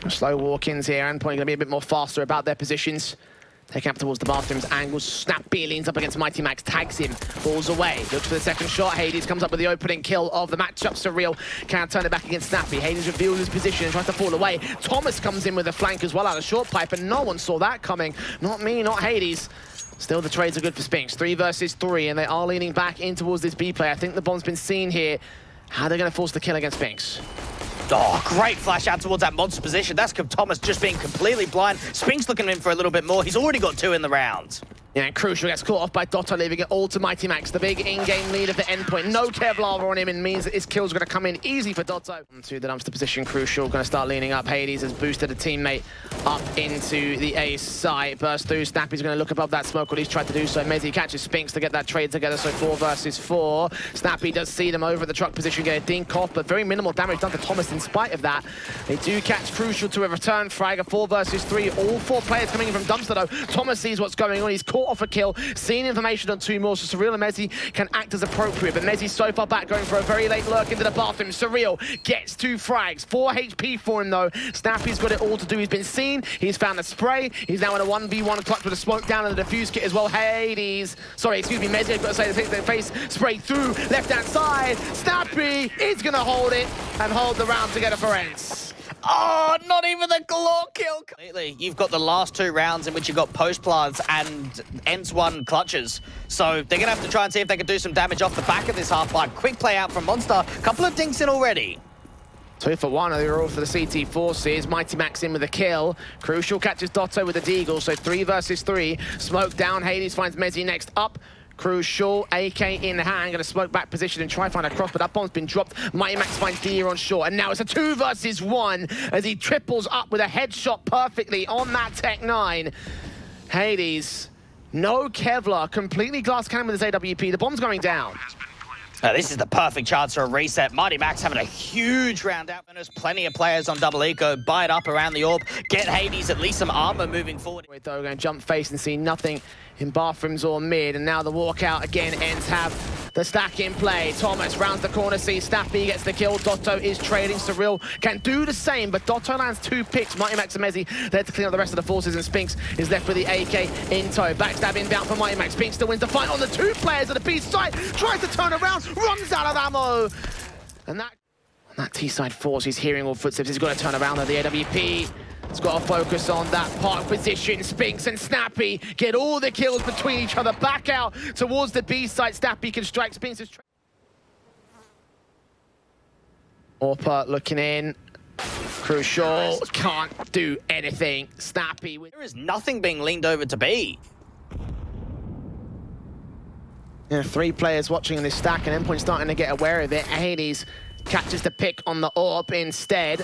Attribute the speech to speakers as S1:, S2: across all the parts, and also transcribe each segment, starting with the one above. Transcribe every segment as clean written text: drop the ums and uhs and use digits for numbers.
S1: Slow walk-ins here. Endpoint going to be a bit more faster about their positions. Taking up towards the bathrooms, angles, Snappi leans up against MiGHTYMAX, tags him, falls away, looks for the second shot. Hades comes up with the opening kill of the matchup. Surreal can't turn it back against Snappi. Hades reveals his position and tries to fall away. Thomas comes in with a flank as well out of short pipe, and no one saw that coming. Not me, not Hades. Still, the trades are good for Spinx. 3 versus 3, and they are leaning back in towards this B play. I think the bomb's been seen here. How are they going to force the kill against Spinx?
S2: Oh, great flash out towards that monster position. That's Thomas just being completely blind. Spinx looking in for a little bit more. He's already got 2 in the round.
S1: Yeah, and Crucial gets caught off by Doto, leaving it all to MiGHTYMAX, the big in-game leader for Endpoint. No Kevlar on him, and means that his kill's going to come in easy for Doto. To the dumpster position, Crucial going to start leaning up. Hades has boosted a teammate up into the A site. Burst through, Snappi's going to look above that smoke, or at least try to do so. mezii catches Spinx to get that trade together, so 4 versus 4. Snappi does see them over at the truck position, get a dink off, but very minimal damage done to Thomas in spite of that. They do catch Crucial to a return frag, a 4 versus 3. All 4 players coming in from dumpster though. Thomas sees what's going on, he's caught off a kill. Seeing information on 2 more, so Surreal and mezii can act as appropriate, but mezii so far back, going for a very late lurk into the bathroom. Surreal gets 2 frags, 4 HP for him though. Snappi's got it all to do. He's been seen, he's found a spray, he's now in a 1v1 clutch with a smoke down and a defuse kit as well. mezii, I've got to say, their face spray through, left-hand side. Snappi is going to hold it and hold the round together for ENCE.
S2: Oh, not even the claw kill. Completely. You've got the last 2 rounds in which you've got post plants and ENCE 1 clutches. So they're going to have to try and see if they can do some damage off the back of this half-pipe. Quick play out from Monster. Couple of dinks in already.
S1: 2 for 1, they're all for the CT forces. MiGHTYMAX in with a kill. Crucial catches Doto with a deagle, so 3 versus 3. Smoke down, Hades finds mezii next up. Crucial, AK in hand, gonna smoke back position and try and find a cross, but that bomb's been dropped. MiGHTYMAX finds Dia on short, and now it's a 2 versus 1 as he triples up with a headshot perfectly on that Tech 9. Hades, no Kevlar, completely glass cannon with his AWP. The bomb's going down.
S2: This is the perfect chance for a reset. MiGHTYMAX having a huge round out. And there's plenty of players on double eco. Buy it up around the orb. Get Hades at least some armor moving forward.
S1: Though, going to jump face and see nothing in bathrooms or mid. And now the walkout again. ENCE have the stack in play. Thomas rounds the corner, sees Snappi, gets the kill. Doto is trading. Surreal can do the same, but Doto lands 2 picks. MiGHTYMAX and mezii there to clean up the rest of the forces, and Spinx is left with the AK in tow. Backstab inbound for MiGHTYMAX. Spinx still wins the fight on the 2 players at the B side. Tries to turn around, runs out of ammo. And that T-side force, he's hearing all footsteps. He's got to turn around at the AWP. He's got to focus on that park position. Spinx and Snappi get all the kills between each other. Back out towards the B side. Snappi can strike. Spinx is... Orpa looking in. Crucial. Can't do anything. Snappi.
S2: There is nothing being leaned over to B.
S1: Yeah, 3 players watching in this stack, and Endpoint starting to get aware of it. Hades catches the pick on the orb instead.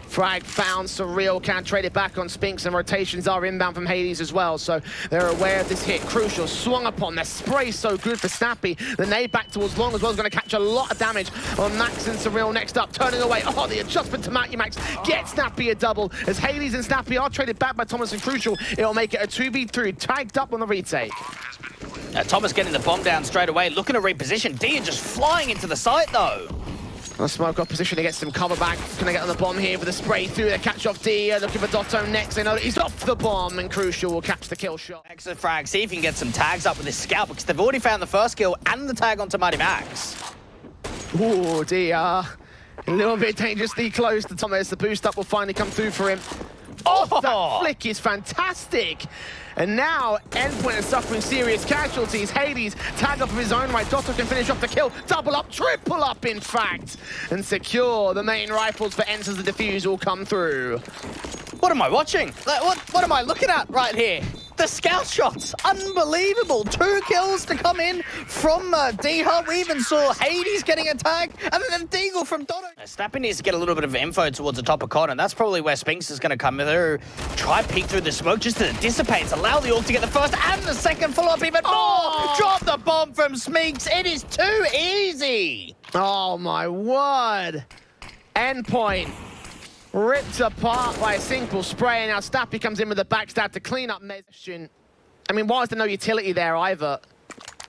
S1: Frag found, Surreal can't trade it back on Spinx, and rotations are inbound from Hades as well, so they're aware of this hit. Crucial, swung upon, the spray so good for Snappi. The nade back towards Long as well is going to catch a lot of damage on Max and Surreal next up, turning away. Oh, the adjustment to MiGHTYMAX gets Snappi a double. As Hades and Snappi are traded back by Thomas and Crucial, it'll make it a 2v3, tagged up on the retake.
S2: Thomas getting the bomb down straight away, looking to reposition. Dia just flying into the site though.
S1: On smoke off position to get some cover back. Can they get on the bomb here with a spray through? They catch off Dia, looking for Doto next. They know that he's off the bomb, and Crucial will catch the kill shot.
S2: Extra frag, see if he can get some tags up with his scout, because they've already found the first kill and the tag onto MiGHTYMAX.
S1: Ooh, Dia. A little bit dangerously close to Thomas. The boost up will finally come through for him. Oh, that flick is fantastic. And now, Endpoint is suffering serious casualties. Hades, tag up of his own right. Doto can finish off the kill. Double up, triple up, in fact. And secure the main rifles for ENCE as the defuse will come through.
S2: What am I watching? What am I looking at right here? The scout shots, unbelievable. 2 kills to come in from dycha. We even saw Hades getting a tag, and then a deagle from Doto. Snappi needs to get a little bit of info towards the top of con, and that's probably where Spinx is going to come through. Try peek through the smoke just to dissipate. Allow the orc to get the first and the second follow-up even more. Drop the bomb from Spinx. It is too easy.
S1: Oh my word. Endpoint ripped apart by a single spray, and now Snappi comes in with a backstab to clean up mezii. I mean, why is there no utility there either?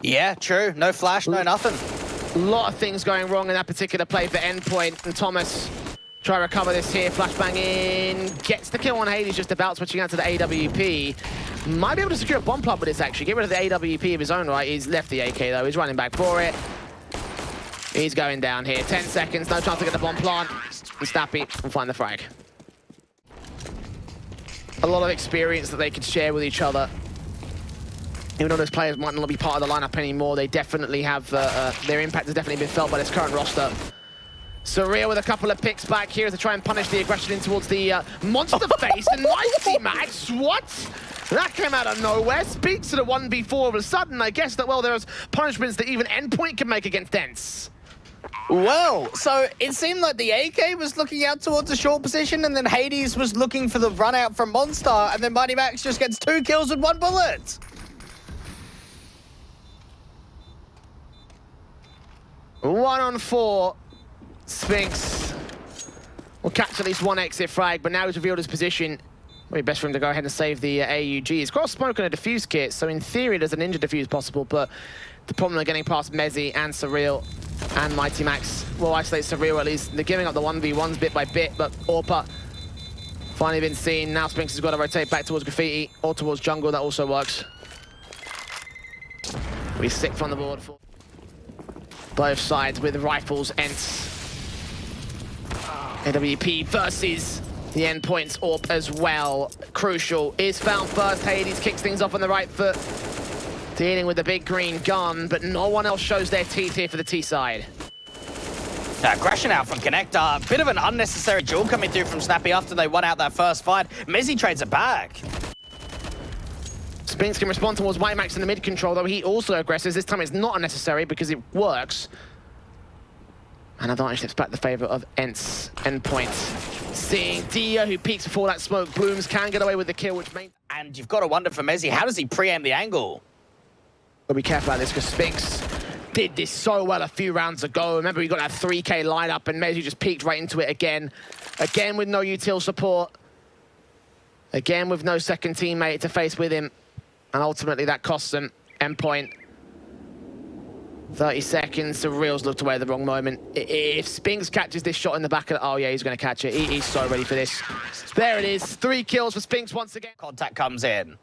S2: Yeah, true. No flash, no nothing.
S1: A lot of things going wrong in that particular play for Endpoint, and Thomas Try to recover this here, flashbang in, gets the kill on Hades just about, switching out to the AWP. Might be able to secure a bomb plant with this actually, get rid of the AWP of his own right. He's left the AK though, he's running back for it. He's going down here, 10 seconds, no chance to get the bomb plant. And Snappi will find the frag. A lot of experience that they could share with each other. Even though those players might not be part of the lineup anymore, they definitely have, their impact has definitely been felt by this current roster. Surreal with a couple of picks back here to try and punish the aggression in towards the monster face. And MiGHTYMAX, what? That came out of nowhere. Speaks to the 1v4 all of a sudden. I guess that, well, there's punishments that even Endpoint can make against ENCE.
S2: Well, so it seemed like the AK was looking out towards a short position, and then Hades was looking for the run out from Monster, and then MiGHTYMAX just gets 2 kills with 1 bullet.
S1: One on 4. Spinx will catch at least 1 exit frag, but now he's revealed his position. Maybe best for him to go ahead and save the AUG. He's got a smoke and a defuse kit, so in theory there's a ninja defuse possible, but the problem of getting past mezii and Surreal and MiGHTYMAX will isolate Surreal at least. They're giving up the 1v1s bit by bit, but Orpa finally been seen. Now Spinx has got to rotate back towards Graffiti or towards Jungle. That also works. We sick from the board for both sides with rifles. ENCE. AWP versus the Endpoint's AWP as well. Crucial is found first. Hades kicks things off on the right foot, dealing with the big green gun, but no one else shows their teeth here for the T side.
S2: Aggression out from Connector. Bit of an unnecessary duel coming through from Snappi after they won out that first fight. mezii trades it back.
S1: Spinx can respond towards MiGHTYMAX in the mid control, though he also aggresses. This time it's not unnecessary because it works. And advantage slips back the favour of ENCE. Endpoint. Seeing dycha, who peeks before that smoke blooms, can get away with the kill, which means...
S2: And you've got to wonder for mezii, how does he pre-aim the angle?
S1: Gotta be careful about this, because Spinx did this so well a few rounds ago. Remember, he got that 3K lineup, and mezii just peeked right into it again. Again with no util support. Again with no second teammate to face with him. And ultimately that costs them. Endpoint. 30 seconds, Surreal's looked away at the wrong moment. If Spinx catches this shot in the back of the... Oh yeah, he's going to catch it. He's so ready for this. There it is. 3 kills for Spinx once again.
S2: Contact comes in.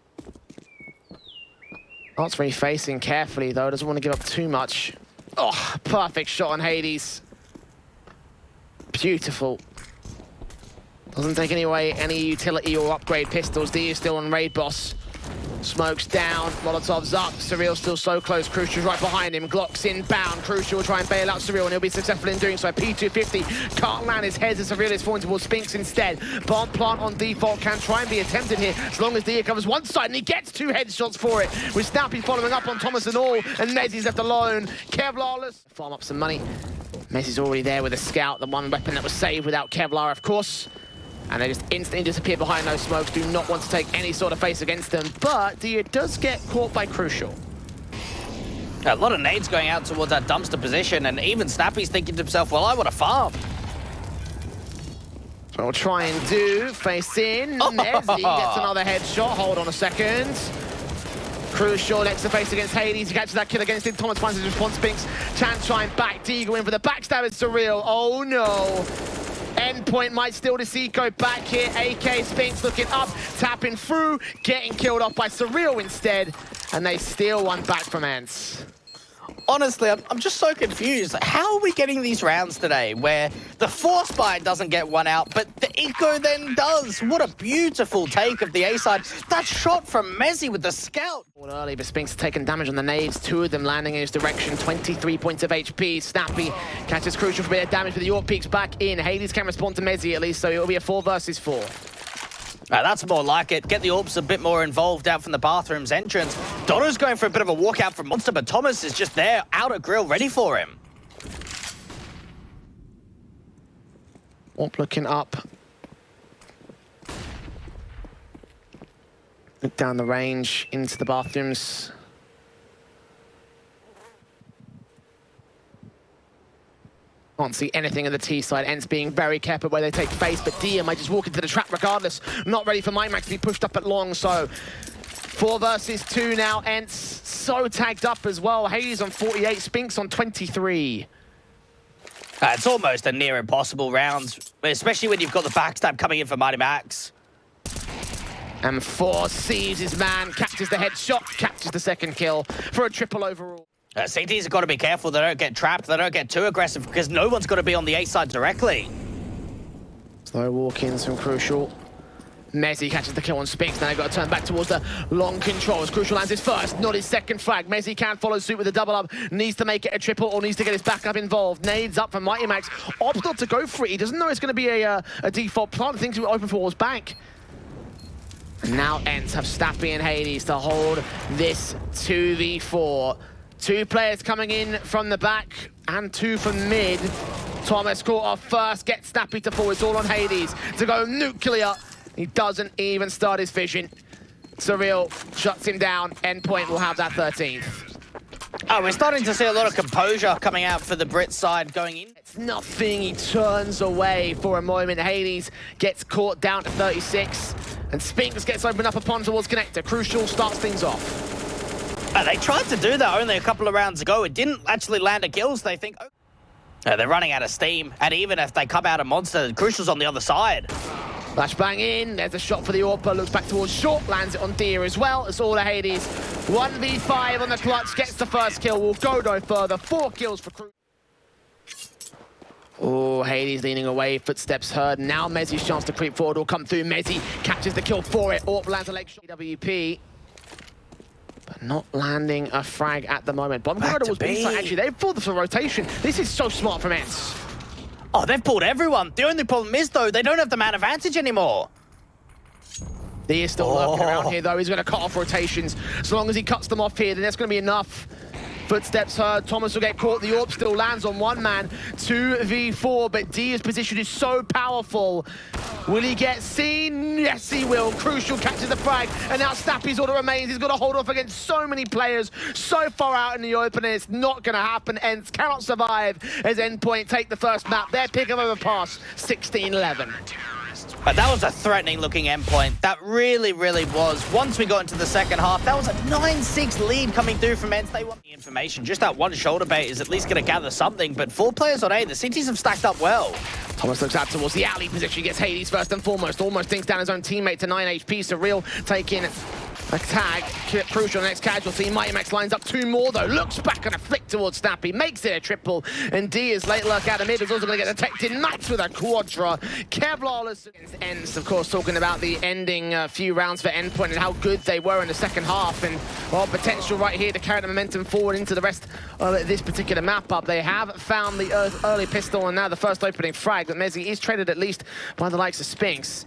S1: Not really facing carefully though. Doesn't want to give up too much. Oh, perfect shot on Hades. Beautiful. Doesn't take any utility or upgrade pistols. D is still on raid boss. Smokes down, Molotov's up, Surreal still so close, Crucial's right behind him, Glock's inbound, Crucial will try and bail out Surreal and he'll be successful in doing so. P250 can't land his head as Surreal is falling towards Spinx instead. Bomb plant on default can try and be attempted here, as long as dycha covers one side and he gets 2 headshots for it, with Snappi following up on Thomas and all, and mezii's left alone. Kevlarless, farm up some money. mezii's already there with a scout, the one weapon that was saved without Kevlar, of course. And they just instantly disappear behind those smokes, do not want to take any sort of face against them. But dycha does get caught by Crucial.
S2: A lot of nades going out towards that dumpster position, and even Snappi's thinking to himself, well, I want to farm.
S1: So we'll try and do, face in, mezii gets another headshot, hold on a second. Crucial next to face against Hades, he catches that kill against him, Thomas finds his response, Spinx, chance try and back, deagle in for the backstab, it's Surreal, oh no. Endpoint might steal the Seco back here. AK Spinx looking up, tapping through, getting killed off by Surreal instead. And they steal one back from ENCE.
S2: Honestly, I'm just so confused. How are we getting these rounds today where the force buy doesn't get one out, but the eco then does? What a beautiful take of the A side. That shot from mezii with the scout.
S1: Early, but Spinx has taken damage on the nades, 2 of them landing in his direction, 23 points of HP. Snappi catches Crucial for a bit of damage, but the AWP peeks back in. Hades can respond to mezii at least, so it'll be a 4 versus 4.
S2: That's more like it. Get the AWPs a bit more involved out from the bathroom's entrance. Doto's going for a bit of a walkout from Monster, but Thomas is just there, out of grill, ready for him.
S1: AWP looking up. Look down the range into the bathrooms. Can't see anything on the T side. ENCE being very careful where they take face, but dycha might just walk into the trap regardless. Not ready for MiGHTYMAX to be pushed up at long, so 4 versus 2 now. ENCE so tagged up as well. Hades on 48, Spinx on 23.
S2: It's almost a near impossible round, especially when you've got the backstab coming in for MiGHTYMAX.
S1: And Force sees his man, catches the headshot, catches the second kill for a triple overall.
S2: CTs have got to be careful they don't get trapped, they don't get too aggressive, because no one's got to be on the A side directly.
S1: Slow walk-ins from Crucial. mezii catches the kill on Spinx. Now they've got to turn back towards the long controls. Crucial lands his first, not his second frag. mezii can follow suit with a double up. Needs to make it a triple or needs to get his backup involved. Nades up from MiGHTYMAX. Opts not to go for it. He doesn't know it's going to be a default plant. Things will open towards bank. And now ENCE have Snappi and Hades to hold this 2v4. Two players coming in from the back and two from mid. Thomas caught off first, gets Snappi to fall. It's all on Hades to go nuclear. He doesn't even start his vision. Surreal shuts him down. Endpoint will have that 13th.
S2: Oh, we're starting to see a lot of composure coming out for the Brit side going in.
S1: It's nothing. He turns away for a moment. Hades gets caught down to 36. And Spinx gets opened up upon towards Connector. Crucial starts things off.
S2: They tried to do that only a couple of rounds ago. It didn't actually land a kills. They think they're running out of steam. And even if they come out a monster, Crucial's on the other side.
S1: Flashbang in. There's a shot for the AWP. Looks back towards short. Lands it on Dia as well. It's all to Hades. 1v5 on the clutch. Gets the first kill. Will go no further. 4 kills for Crucial. Oh, Hades leaning away, footsteps heard. Now mezii's chance to creep forward will come through. mezii catches the kill for it. AWP lands a leg shot. WP, but not landing a frag at the moment. Bomb corridor was B-side. Actually, they've pulled for rotation. This is so smart from ENCE.
S2: Oh, they've pulled everyone. The only problem is, though, they don't have the man advantage anymore.
S1: He is still lurking around here, though. He's going to cut off rotations. As long as he cuts them off here, then that's going to be enough. Footsteps heard. Thomas will get caught. The AWP still lands on one man. 2v4, but Dia's position is so powerful. Will he get seen? Yes, he will. Crucial catches the frag, and now Snappi's all that remains. He's got to hold off against so many players so far out in the open, and it's not going to happen. ENCE cannot survive as Endpoint take the first map. Their pick of overpass, 16-11.
S2: But that was a threatening-looking Endpoint. That really, really was. Once we got into the second half, that was a 9-6 lead coming through from ENCE. They want the information. Just that one shoulder bait is at least going to gather something. But 4 players on A, the CTs have stacked up well.
S1: Thomas looks out towards the alley position, gets Hades first and foremost. Almost thinks down his own teammate to 9 HP. Surreal taking a tag. Crucial next casualty. MiGHTYMAX lines up 2 more though. Looks back and a flick towards Snappi. Makes it a triple. And Dia's late lurk out of mid is also going to get detected. Max with a quadra. Kevlarless against ENCE, of course, talking about the ending few rounds for Endpoint and how good they were in the second half. And well, potential right here to carry the momentum forward into the rest of this particular map up. They have found the early pistol and now the first opening frag. But mezii is traded at least by the likes of Spinx.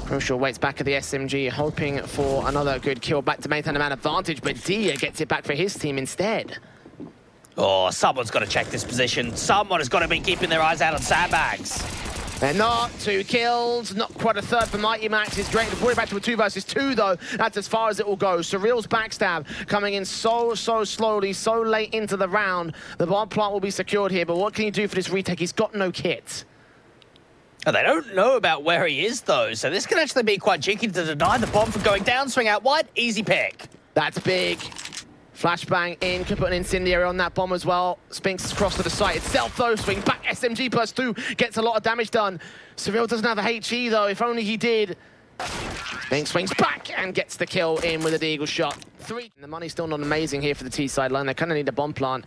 S1: Crucial waits back at the SMG, hoping for another good kill back to maintain a man advantage, but Dia gets it back for his team instead.
S2: Oh, someone's got to check this position. Someone has got to be keeping their eyes out on sandbags.
S1: They're not. 2 kills, not quite a third for MiGHTYMAX. He's drained the back to a 2 versus 2 though. That's as far as it will go. Surreal's backstab coming in so slowly, so late into the round. The bomb plant will be secured here, but what can he do for this retake? He's got no kit.
S2: Oh, they don't know about where he is, though, so this can actually be quite cheeky to deny the bomb from going down, swing out wide, easy pick.
S1: That's big. Flashbang in, could put an incendiary on that bomb as well. Spinx is crossed to the site itself, though. Swing back, SMG +2, gets a lot of damage done. Surreal doesn't have a HE, though. If only he did. Spinx swings back and gets the kill in with a deagle shot. 3. And the money's still not amazing here for the T side line. They kind of need a bomb plant.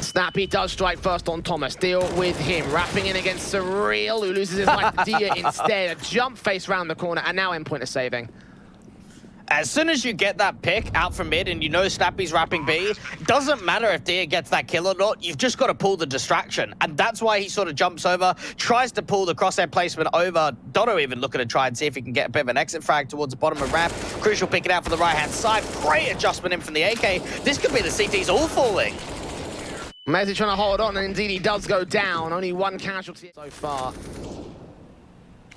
S1: Snappi does strike first on Thomas. Deal with him. Wrapping in against Surreal, who loses his life to Dia instead. A jump face round the corner, and now Endpoint is saving.
S2: As soon as you get that pick out from mid and you know Snappi's wrapping B, it doesn't matter if Dia gets that kill or not, you've just got to pull the distraction. And that's why he sort of jumps over, tries to pull the crosshair placement over. Doto even looking to try and see if he can get a bit of an exit frag towards the bottom of ramp. Crucial pick it out for the right-hand side. Great adjustment in from the AK. This could be the CTs all falling.
S1: mezii trying to hold on, and indeed he does go down. Only 1 casualty so far.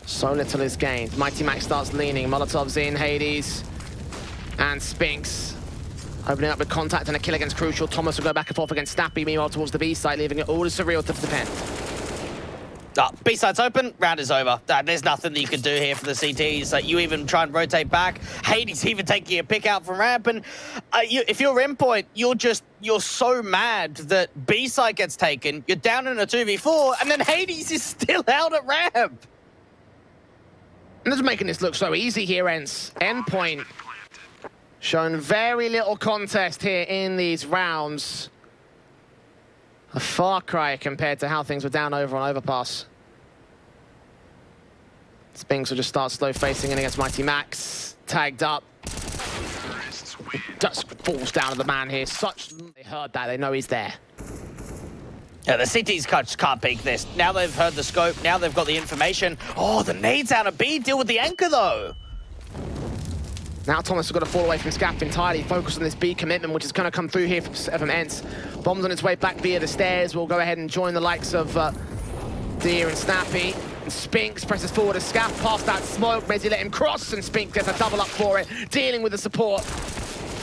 S1: So little is gained. MiGHTYMAX starts leaning. Molotov's in, Hades. And Spinx opening up with contact and a kill against Crucial. Thomas will go back and forth against Snappi, meanwhile towards the B side, leaving it all to Surreal to defend.
S2: B-side's open, round is over. There's nothing that you can do here for the CTs. Like, you even try and rotate back. Hades even taking a pick out from ramp. And if you're Endpoint, you're so mad that B-side gets taken. You're down in a 2v4, and then Hades is still out at ramp.
S1: And that's making this look so easy here, ENCE. Endpoint shown very little contest here in these rounds. A far cry compared to how things were down over on Overpass. Spinx will just start slow facing in against MiGHTYMAX. Tagged up. Just falls down to the man here. They heard that, they know he's there.
S2: Yeah, the CTs can't peek this. Now they've heard the scope, now they've got the information. Oh, the nades out of B, deal with the anchor though.
S1: Now Thomas has got to fall away from Scaff entirely, focus on this B commitment, which is going to come through here from ENCE. Bombs on its way back via the stairs. Will go ahead and join the likes of dycha and Snappi. And Spinx presses forward as Scaff past that smoke. mezii let him cross, and Spinx gets a double up for it, dealing with the support.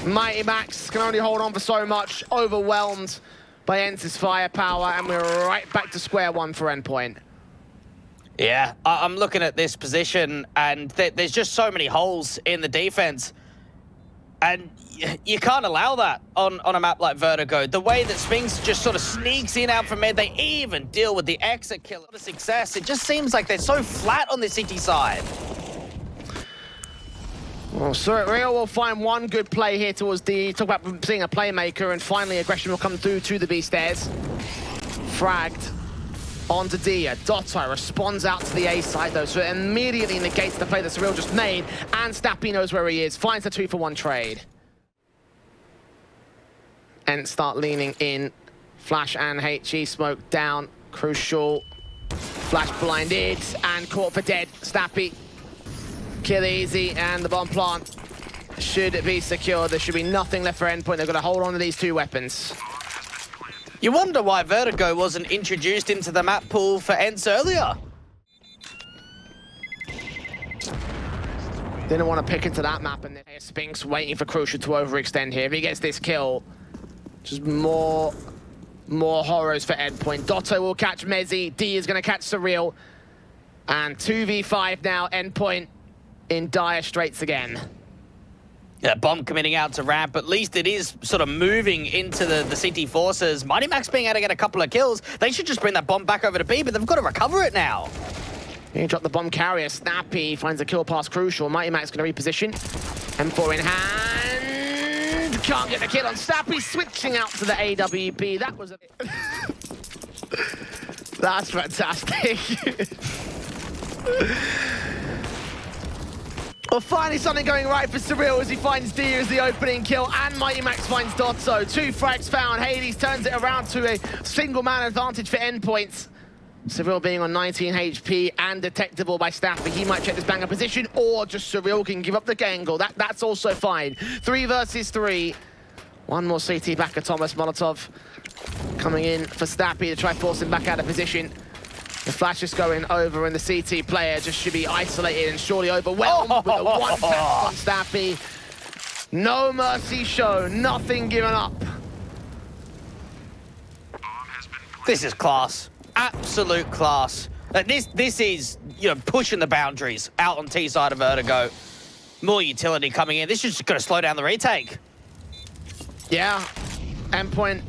S1: MiGHTYMAX can only hold on for so much, overwhelmed by ENCE's firepower, and we're right back to square one for Endpoint.
S2: Yeah, I'm looking at this position, and there's just so many holes in the defense. And you can't allow that on a map like Vertigo. The way that Spinx just sort of sneaks in out from mid, they even deal with the exit kill. The success, it just seems like they're so flat on the city side.
S1: Well, Surreal will find one good play here towards D. Talk about seeing a playmaker, and finally aggression will come through to the B stairs. Fragged onto dycha. Doto responds out to the A side though, so it immediately negates the play that Surreal just made, and Snappi knows where he is, finds the 2-for-1 trade. And start leaning in. Flash and HE smoke down. Crucial. Flash blinded and caught for dead. Snappi. Kill easy, and the bomb plant should be secured. There should be nothing left for Endpoint. They've got to hold on to these two weapons.
S2: You wonder why Vertigo wasn't introduced into the map pool for ENCE earlier.
S1: Didn't want to pick into that map, and then Spinx waiting for Crucial to overextend here. If he gets this kill, just more horrors for Endpoint. Doto will catch mezii. D is going to catch Surreal. And 2v5 now, Endpoint in dire straits again.
S2: Yeah, bomb committing out to ramp. At least it is sort of moving into the CT forces. MiGHTYMAX being able to get a couple of kills. They should just bring that bomb back over to B, but they've got to recover it now.
S1: He dropped the bomb carrier. Snappi finds a kill pass Crucial. MiGHTYMAX going to reposition. M4 in hand. Can't get the kill on Snappi. Switching out to the AWP. That was a... That's fantastic. Well, finally something going right for Surreal as he finds dycha as the opening kill, and MiGHTYMAX finds Doto. 2 frags found. Hades turns it around to a single man advantage for Endpoint. Surreal being on 19 HP and detectable by Snappi. He might check this banger position, or just Surreal can give up the gangle. That's also fine. 3 versus 3. One more CT back at Thomas. Molotov coming in for Snappi to try force him back out of position. The flash is going over, and the CT player just should be isolated and surely overwhelmed with the one tap on Snappi. No mercy shown, nothing given up.
S2: This is class. Absolute class. This is, you know, pushing the boundaries out on T side of Vertigo. More utility coming in. This is just going to slow down the retake.
S1: Yeah, Endpoint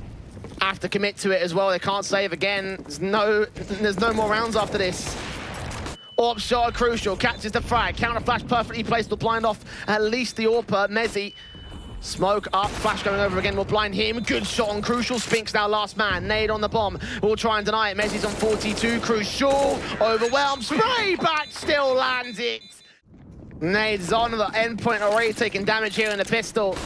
S1: have to commit to it as well. They can't save again. There's no more rounds after this. Orb shot Crucial, catches the frag. Counter flash perfectly placed will blind off at least the AWPer. mezii. Smoke up, flash going over again will blind him. Good shot on Crucial. Spinx now last man. Nade on the bomb. Will try and deny it. mezii's on 42. Crucial overwhelmed. Spray back, still lands it. Nade's on the Endpoint already taking damage here in the pistol.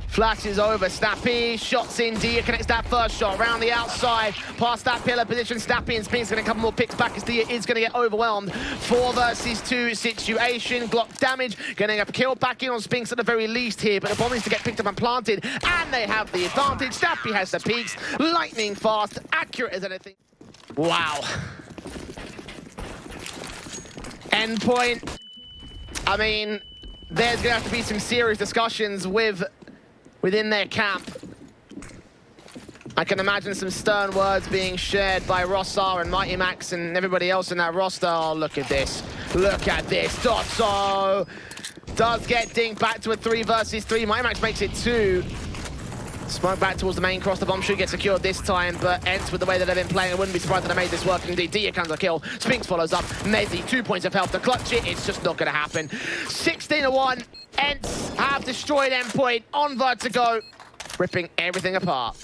S1: Flashes over, Snappi, shots in, dycha connects that first shot, around the outside, past that pillar position, Snappi and Spinx going to come more picks back as dycha is going to get overwhelmed. 4 versus 2 situation, Glock damage, getting a kill back in on Spinx at the very least here, but the bomb needs to get picked up and planted, and they have the advantage. Snappi has the peaks, lightning fast, accurate as anything. Wow. Endpoint, I mean, there's going to have to be some serious discussions within their camp. I can imagine some stern words being shared by Rossar and MiGHTYMAX and everybody else in that roster. Oh, look at this. Look at this. doto does get dinged back to a 3 versus 3. MiGHTYMAX makes it 2. Smoke back towards the main cross. The bomb should get secured this time, but ENCE with the way that they've been playing, I wouldn't be surprised if they made this work. Indeed, dycha comes a kill. Spinx follows up. mezii, 2 points of health to clutch it. It's just not going to happen. 16-1. ENCE have destroyed Endpoint on Vertigo, ripping everything apart.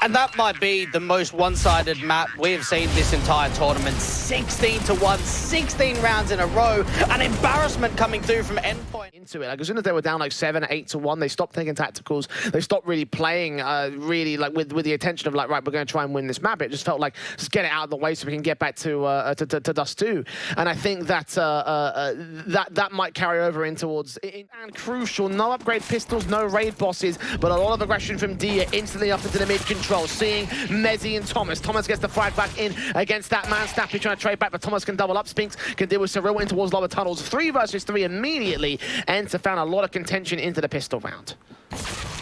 S2: And that might be the most one-sided map we have seen this entire tournament. 16-1, 16 rounds in a row. An embarrassment coming through from Endpoint.
S1: Into it. Like, as soon as they were down like 7, 8-1, they stopped taking tacticals. They stopped really playing really like with the intention of like, right, we're going to try and win this map. It just felt like, just get it out of the way so we can get back to Dust 2. And I think that that might carry over in towards and crucial. No upgrade pistols, no raid bosses, but a lot of aggression from dycha instantly up into the mid control. Seeing mezii and Thomas. Thomas gets the frag back in against that man. Snappi trying to trade back, but Thomas can double up. Spinx can deal with Surreal in towards lower tunnels. 3 versus 3 immediately. ENCE found a lot of contention into the pistol round.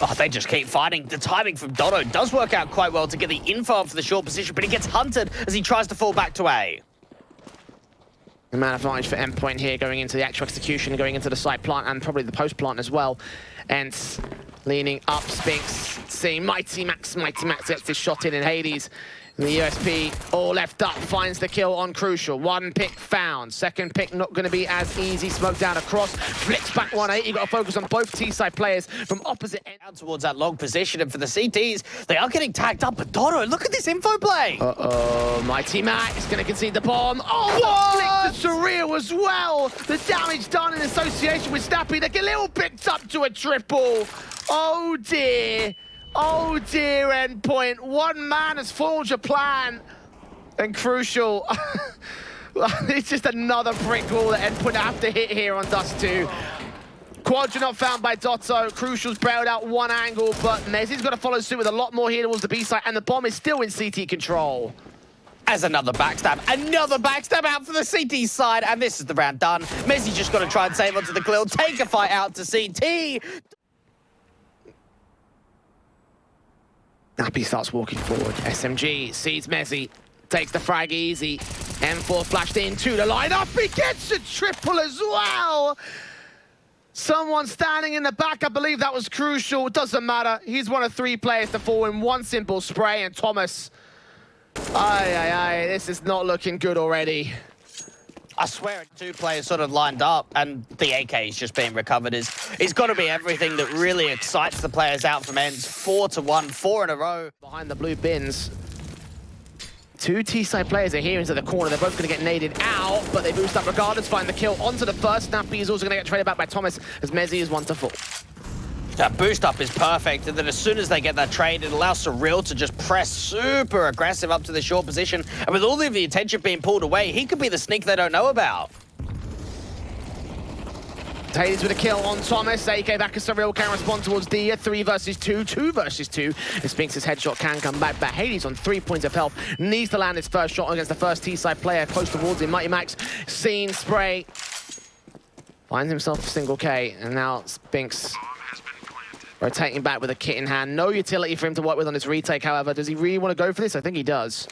S2: Oh, they just keep fighting. The timing from doto does work out quite well to get the info for the short position, but he gets hunted as he tries to fall back to A.
S1: The man advantage for Endpoint here, going into the actual execution, going into the site plant, and probably the post plant as well. ENCE leaning up. Spinx seeing MiGHTYMAX gets this shot in Hades. And the USP all left up, finds the kill on Crucial. 1 pick found. 2nd pick not going to be as easy. Smoke down across, flicks back 1-8. You've got to focus on both T-side players from opposite ends.
S2: Out towards that long position, and for the CTs, they are getting tagged up. But doto, look at this info play.
S1: Uh-oh, MiGHTYMAX is going to concede the bomb. Oh, what? The flick to Surreal as well. The damage done in association with Snappi. The Galil picked up to a triple. Oh, dear. Oh dear, Endpoint. One man has forged a plan. And Crucial. It's just another brick wall that Endpoint have to hit here on Dust 2. Quadra not found by doto. Crucial's bailed out 1 angle, but mezii's got to follow suit with a lot more here towards the B side, and the bomb is still in CT control.
S2: As another backstab out for the CT side, and this is the round done. mezii just got to try and save onto the Galil, take a fight out to CT.
S1: Snappi starts walking forward. SMG sees mezii, takes the frag easy. M4 flashed into the lineup. He gets a triple as well. Someone standing in the back, I believe that was Crucial. It doesn't matter. He's one of 3 players to fall in 1 simple spray, and Thomas. This is not looking good already.
S2: I swear 2 players sort of lined up, and the AK is just being recovered. It's got to be everything that really excites the players out from ENCE. 4-1, 4 in a row.
S1: Behind the blue bins. 2 T-side players are here into the corner. They're both going to get naded out, but they boost up regardless, find the kill onto the first. Snappi is also going to get traded back by Thomas, as mezii is 1 to 4.
S2: That boost up is perfect, and then as soon as they get that trade, it allows Surreal to just press super aggressive up to the short position. And with all of the attention being pulled away, he could be the sneak they don't know about.
S1: Hades with a kill on Thomas. AK back as Surreal can respond towards dycha. 3 versus 2, 2 versus 2. If Spinx's headshot can come back, but Hades on 3 points of health needs to land his first shot against the first T-side player close towards him. MiGHTYMAX, Scene, spray. Finds himself a single K, and now Spinx rotating back with a kit in hand. No utility for him to work with on his retake, however. Does he really want to go for this? I think he does.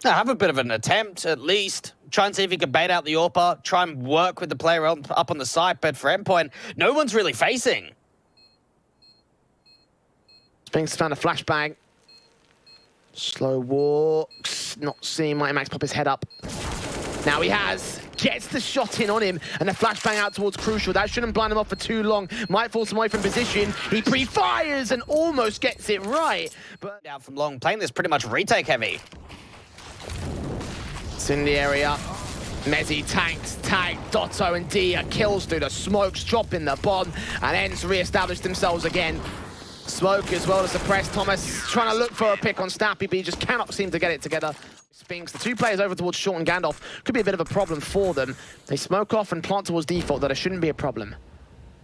S2: Have a bit of an attempt, at least. Try and see if he can bait out the AWPer. Try and work with the player up on the site. But for Endpoint, no one's really facing.
S1: Spinx found a flashbang. Slow walks. Not seeing MiGHTYMAX pop his head up. Now he has. Gets the shot in on him, and the flashbang out towards Crucial. That shouldn't blind him off for too long. Might force him away from position. He pre-fires and almost gets it right. But
S2: out from long, playing this pretty much retake heavy.
S1: Incendiary up. mezii tanks, tag, doto and dycha kills through the smokes, dropping the bomb, and ENCE re-established themselves again. Smoke as well to suppress. Thomas trying to look for a pick on Snappi, but he just cannot seem to get it together. Spinx, the 2 players over towards Short and Gandalf, could be a bit of a problem for them. They smoke off and plant towards default, that it shouldn't be a problem.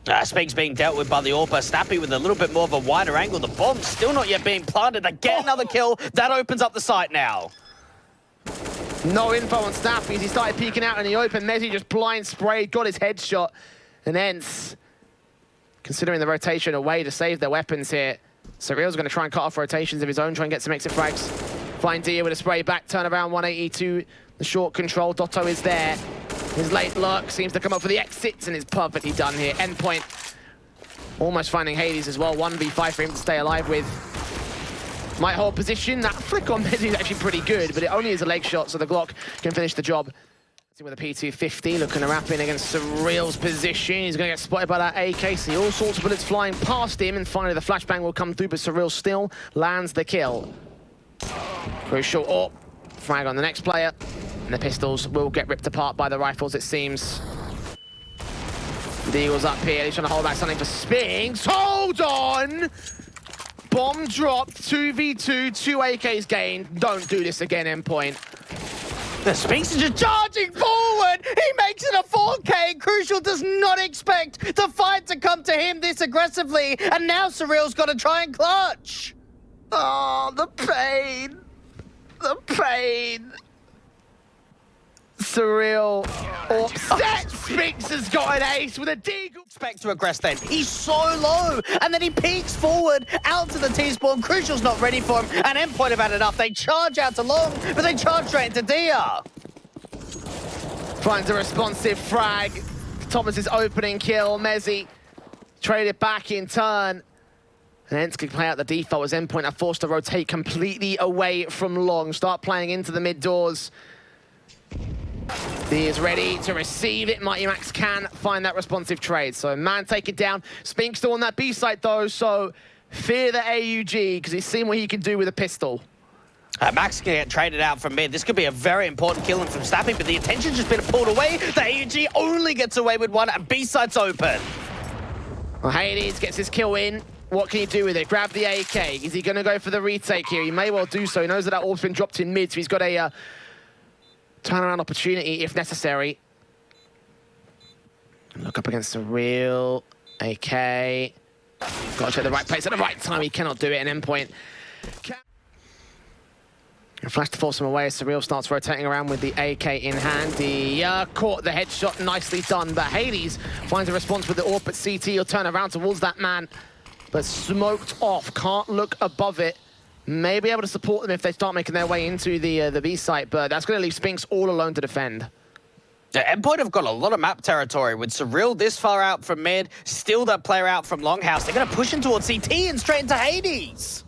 S2: Spinx being dealt with by the AWPer. Snappi with a little bit more of a wider angle. The bomb's still not yet being planted. They get another kill. That opens up the site now.
S1: No info on Snappi as he started peeking out in the open. mezii just blind sprayed, got his headshot. And ENCE, considering the rotation away to save their weapons here, Surreal's going to try and cut off rotations of his own, try and get some exit frags. Flying Dia with a spray back, turn around 180 to the short control. Doto is there. His late lurk seems to come up for the exits and is perfectly done here. Endpoint almost finding Hades as well. 1v5 for him to stay alive with. Might hold position. That flick on mezii is actually pretty good, but it only is a leg shot, so the Glock can finish the job. With a P250, looking to wrap in against Surreal's position. He's going to get spotted by that AK. See all sorts of bullets flying past him, and finally the flashbang will come through, but Surreal still lands the kill. Crucial. Oh, frag on the next player. And the pistols will get ripped apart by the rifles, it seems. Deagle's up here. He's trying to hold back something for Spinx. Hold on! Bomb dropped. 2v2. 2 AKs gained. Don't do this again, Endpoint.
S2: The Spinx is just charging forward! He makes it a 4K! Crucial does not expect the fight to come to him this aggressively, and now Surreal's got to try and clutch!
S1: Oh, the pain! The pain! Surreal upset! Spinx has got an ace with a deagle!
S2: Expect to aggress then. He's so low, and then he peeks forward out to the T-spawn. Crucial's not ready for him, and Endpoint have had enough. They charge out to long, but they charge straight into Dia.
S1: Finds a responsive frag. Thomas's opening kill. mezii traded back in turn. And ENCE can play out the default as Endpoint are forced to rotate completely away from long. Start playing into the mid doors. He is ready to receive it. MiGHTYMAX can find that responsive trade. So man, take it down. Spinx still on that B site though, so fear the AUG because he's seen what he can do with a pistol.
S2: Max can get traded out from mid. This could be a very important kill from Snappi, but the attention's just been pulled away. The AUG only gets away with one, and B site's open.
S1: Well, Hades gets his kill in. What can he do with it? Grab the AK. Is he going to go for the retake here? He may well do so. He knows that orb's been dropped in mid, so he's got a turnaround opportunity if necessary. Look up against Surreal. AK. Got to check the right place at the right time. He cannot do it. An Endpoint. Flash to force him away as Surreal starts rotating around with the AK in hand. He caught the headshot. Nicely done. But Hades finds a response with the AWP at CT. He'll turn around towards that man. But smoked off. Can't look above it. May be able to support them if they start making their way into the B site, but that's going to leave Spinx all alone to defend.
S2: The Endpoint have got a lot of map territory with Surreal this far out from mid, still that player out from Longhouse. They're going to push in towards CT and straight into Hades.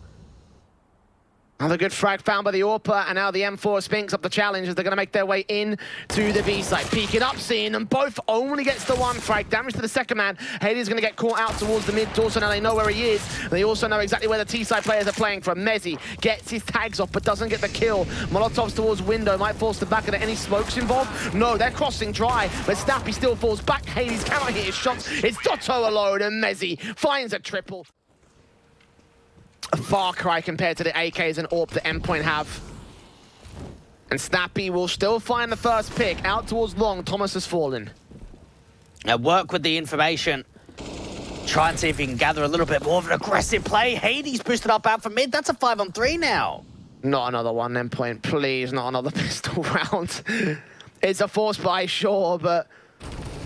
S1: Another good frag found by the AWPer, and now the M4 Spinx up the challenge as they're going to make their way in to the B site. Peeking up, seeing them both only gets the one frag. Damage to the second man. Hades is going to get caught out towards the mid door, so now they know where he is. They also know exactly where the T-side players are playing from. mezii gets his tags off, but doesn't get the kill. Molotovs towards window, might force the back of it. Any smokes involved? No, they're crossing dry, but Snappi still falls back. Hades cannot hit his shots. It's Doto alone, and mezii finds a triple. A far cry compared to the AKs and AWP that Endpoint have. And Snappi will still find the first pick. Out towards long, Thomas has fallen.
S2: Now work with the information. Try and see if you can gather a little bit more of an aggressive play. Hades boosted up out from mid. That's a 5-on-3 now.
S1: Not another one, Endpoint. Please, not another pistol round. It's a force buy, sure, but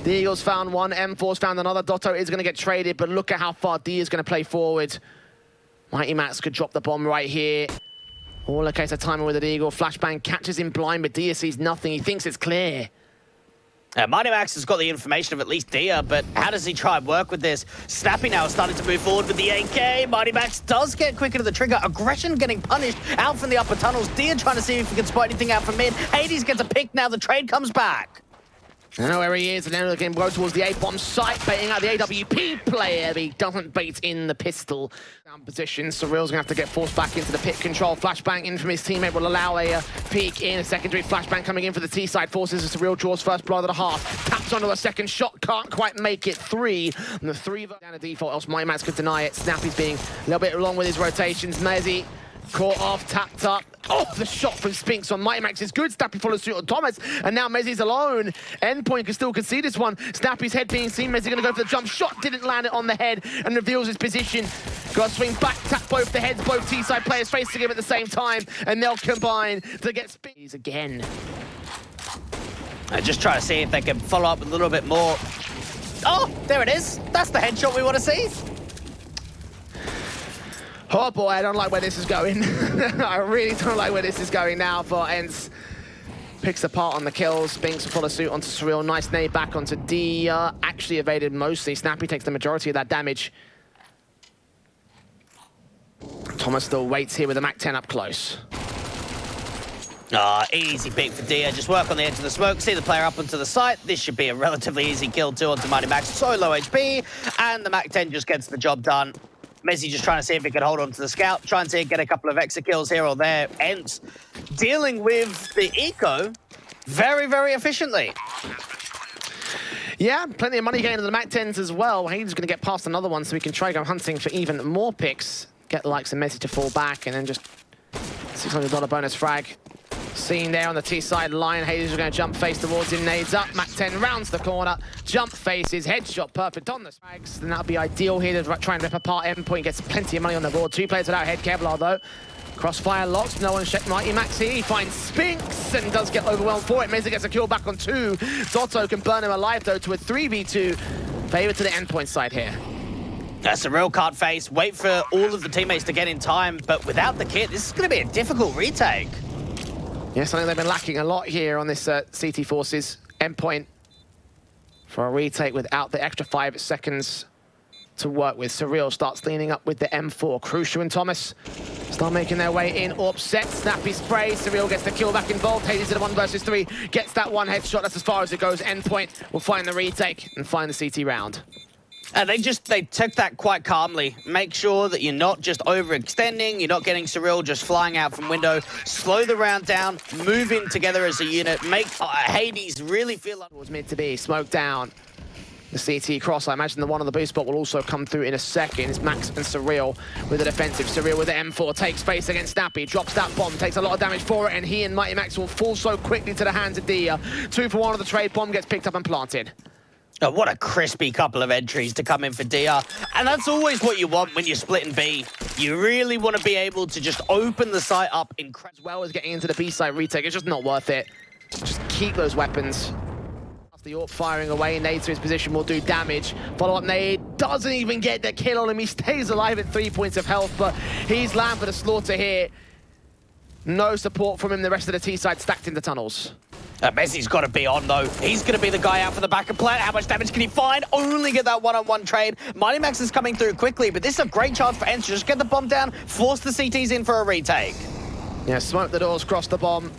S1: the Eagles found one. M4's found another. Doto is going to get traded, but look at how far D is going to play forward. MiGHTYMAX could drop the bomb right here. All a case of timing with the deagle. Flashbang catches him blind, but Dia sees nothing. He thinks it's clear.
S2: MiGHTYMAX has got the information of at least Dia, but how does he try and work with this? Snappi now is starting to move forward with the AK. MiGHTYMAX does get quicker to the trigger. Aggression getting punished out from the upper tunnels. Dia trying to see if he can spot anything out from mid. Hades gets a pick now. The trade comes back.
S1: I know where he is, and then the game goes towards the A-bomb site, baiting out the AWP player, but he doesn't bait in the pistol. Down position, Surreal's gonna have to get forced back into the pit control. Flashbang in from his teammate will allow a peek in. A secondary flashbang coming in for the T-side forces as Surreal draws first blood at a half. Taps onto a second shot, can't quite make it. 3, and the 3 down a default, else MiGHTYMAX could deny it. Snappi's being a little bit long with his rotations. mezii caught off, tapped up. Oh, the shot from Spinx on MiGHTYMAX is good. Snappi follows suit on Thomas, and now mezii's alone. Endpoint can still concede this one. Snappi's head being seen. mezii going to go for the jump shot. Didn't land it on the head and reveals his position. Got to swing back, tap both the heads. Both T-side players facing him at the same time, and they'll combine to get Spinx again.
S2: I just try to see if they can follow up a little bit more. Oh, there it is. That's the headshot we want to see.
S1: Oh boy, I don't like where this is going. I really don't like where this is going now for ENCE. Picks apart on the kills. Spinx will follow suit onto Surreal. Nice nade back onto dycha. Actually evaded mostly. Snappi takes the majority of that damage. Thomas still waits here with the MAC-10 up close.
S2: Easy pick for dycha. Just work on the edge of the smoke, see the player up onto the site. This should be a relatively easy kill too onto MiGHTYMAX. So low HP, and the MAC-10 just gets the job done. mezii just trying to see if he can hold on to the scout, try and see get a couple of extra kills here or there. ENCE dealing with the eco very, very efficiently.
S1: Yeah, plenty of money gained in the MAC-10s as well. Hayden's going to get past another one so we can try go hunting for even more picks. Get the likes of mezii to fall back and then just $600 bonus frag. Scene there on the T side line. Hayden's going to jump face towards him. Nades up. MAC-10 rounds the corner. Jump faces. Headshot perfect on the frags. Then that'll be ideal here to try and rip apart Endpoint. Gets plenty of money on the board. 2 players without head. Kevlar though. Crossfire locks, no one checked MiGHTYMAX here. He finds Spinx and does get overwhelmed for it. mezii gets a kill back on 2. Doto can burn him alive though to a 3v2. Favor to the Endpoint side here.
S2: That's a real card face. Wait for all of the teammates to get in time, but without the kit, this is going to be a difficult retake.
S1: Yes, I think they've been lacking a lot here on this CT Forces Endpoint for a retake without the extra 5 seconds to work with. Surreal starts leaning up with the M4. Crucial and Thomas start making their way in. Orb set, Snappi spray. Surreal gets the kill back involved. Hades in a 1 versus 3. Gets that 1 headshot. That's as far as it goes. Endpoint will find the retake and find the CT round.
S2: And they took that quite calmly. Make sure that you're not just overextending, you're not getting Surreal just flying out from window. Slow the round down, move in together as a unit, make Hades really feel like it
S1: was meant to be. Smoke down. The CT cross, I imagine the one on the boost spot will also come through in a second. It's Max and Surreal with the defensive. Surreal with the M4 takes space against Snappi, drops that bomb, takes a lot of damage for it, and he and MiGHTYMAX will fall so quickly to the hands of dycha. 2 for 1 of the trade, bomb gets picked up and planted.
S2: Oh, what a crispy couple of entries to come in for dycha. And that's always what you want when you're splitting B. You really want to be able to just open the site up
S1: as well as getting into the B site retake. It's just not worth it. Just keep those weapons. The AWP firing away, nade to his position will do damage. Follow-up nade, doesn't even get the kill on him. He stays alive at 3 points of health, but he's land for the slaughter here. No support from him, the rest of the T side stacked in the tunnels.
S2: mezii's got to be on, though. He's going to be the guy out for the backup plan. How much damage can he find? Only get that one-on-one trade. MiGHTYMAX is coming through quickly, but this is a great chance for ENCE to just get the bomb down, force the CTs in for a retake.
S1: Yeah, smoke the doors, cross the bomb.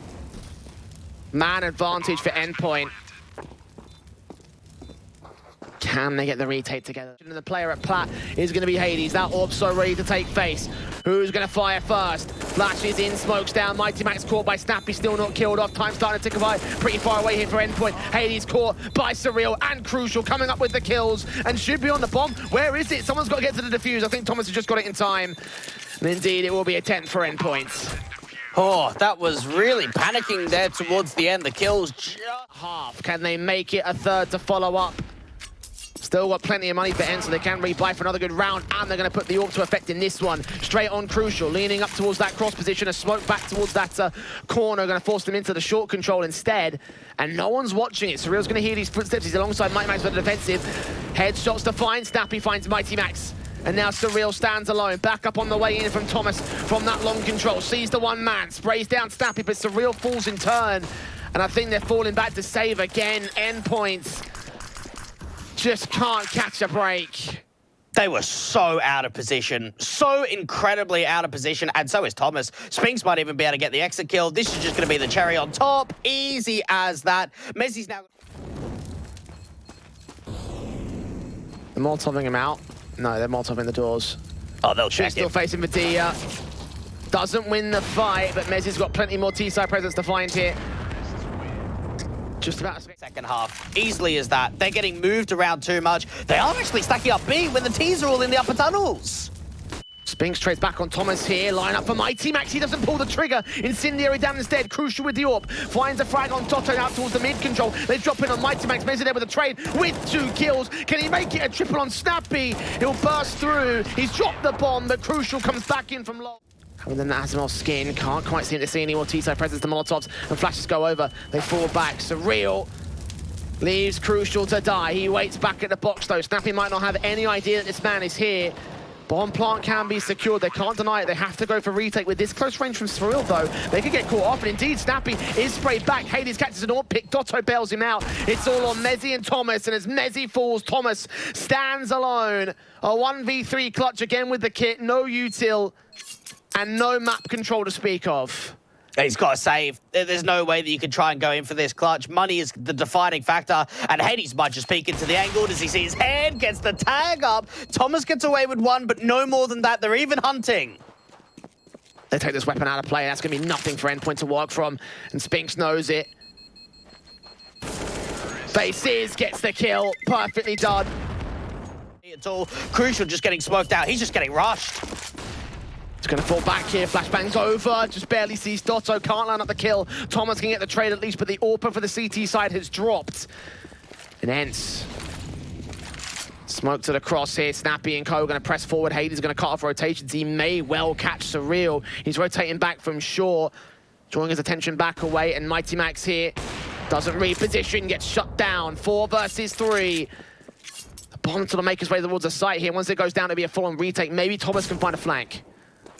S1: Man advantage for Endpoint. Can they get the retake together? And the player at plat is going to be Hades. That orb so ready to take face. Who's going to fire first? Flashes in, smokes down. MiGHTYMAX caught by Snappi, still not killed off. Time starting to tick by. Pretty far away here for Endpoint. Hades caught by Surreal and Crucial coming up with the kills and should be on the bomb. Where is it? Someone's got to get to the defuse. I think Thomas has just got it in time. And indeed, it will be a 10th for Endpoint.
S2: Oh, that was really panicking there towards the end. The kills just
S1: half. Can they make it a 3rd to follow up? Still got plenty of money for ENCE, so they can rebuy for another good round, and they're going to put the AWP to effect in this one. Straight on Crucial, leaning up towards that cross position, a smoke back towards that corner, going to force them into the short control instead, and no one's watching it. Surreal's going to hear these footsteps. He's alongside MiGHTYMAX for the defensive. Headshots to find, Snappi finds MiGHTYMAX. And now Surreal stands alone, back up on the way in from Thomas from that long control. Sees the one man, sprays down Snappi, but Surreal falls in turn. And I think they're falling back to save again. Endpoints just can't catch a break.
S2: They were so out of position, so incredibly out of position, and so is Thomas. Spinx might even be able to get the exit kill. This is just going to be the cherry on top. Easy as that. mezii now...
S1: They're Molotoving him out. No, they're Molotoving the doors.
S2: Oh, they'll check
S1: still facing for dycha. Doesn't win the fight, but mezii's got plenty more T-side presence to find here. Just about
S2: second half, easily as that. They're getting moved around too much. They are actually stacking up B when the T's are all in the upper tunnels.
S1: Spinx trades back on Thomas here. Line up for MiGHTYMAX. He doesn't pull the trigger. Incendiary down instead. Crucial with the AWP. Finds a frag on Doto out towards the mid control. They drop in on MiGHTYMAX. mezii there with a trade with 2 kills. Can he make it a triple on Snappi? He'll burst through. He's dropped the bomb, but Crucial comes back in from low. And then the Asimov skin can't quite seem to see any more T-side presence. The Molotovs and flashes go over. They fall back. Surreal leaves Crucial to die. He waits back at the box though. Snappi might not have any idea that this man is here. Bomb plant can be secured. They can't deny it. They have to go for retake. With this close range from Surreal, though, they could get caught off. And indeed, Snappi is sprayed back. Hades catches an AWP pick. Doto bails him out. It's all on mezii and Thomas. And as mezii falls, Thomas stands alone. A 1v3 clutch again with the kit. No util and no map control to speak of.
S2: He's got to save. There's no way that you can try and go in for this clutch. Money is the defining factor, and Hades might just peek into the angle. Does he see his head? Gets the tag up. Thomas gets away with one, but no more than that. They're even hunting.
S1: They take this weapon out of play. That's going to be nothing for Endpoint to work from, and Spinx knows it. Faces gets the kill. Perfectly done.
S2: It's all crucial, just getting smoked out. He's just getting rushed.
S1: It's going to fall back here. Flashbang's over. Just barely sees Doto. Can't line up the kill. Thomas can get the trade at least, but the AWP for the CT side has dropped. And ENCE. Smoke to the cross here. Snappi and Co going to press forward. Hades is going to cut off rotations. He may well catch Surreal. He's rotating back from shore, drawing his attention back away. And MiGHTYMAX here doesn't reposition, gets shut down. 4 versus 3. The bomb to make his way towards the site here. Once it goes down, it'll be a full-on retake. Maybe Thomas can find a flank.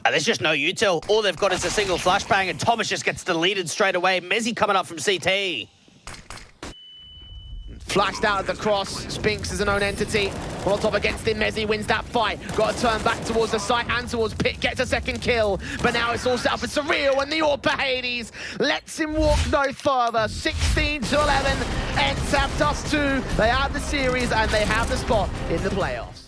S2: There's just no util. All they've got is a single flashbang, and Thomas just gets deleted straight away. mezii coming up from CT.
S1: Flashed out of the cross. Spinx is an own entity. On top against him, mezii wins that fight. Got to turn back towards the site and towards Pit. Gets a second kill. But now it's all set up for Surreal, and the AWP for Hades lets him walk no further. 16 to 11. ENCE have +2. They have the series, and they have the spot in the playoffs.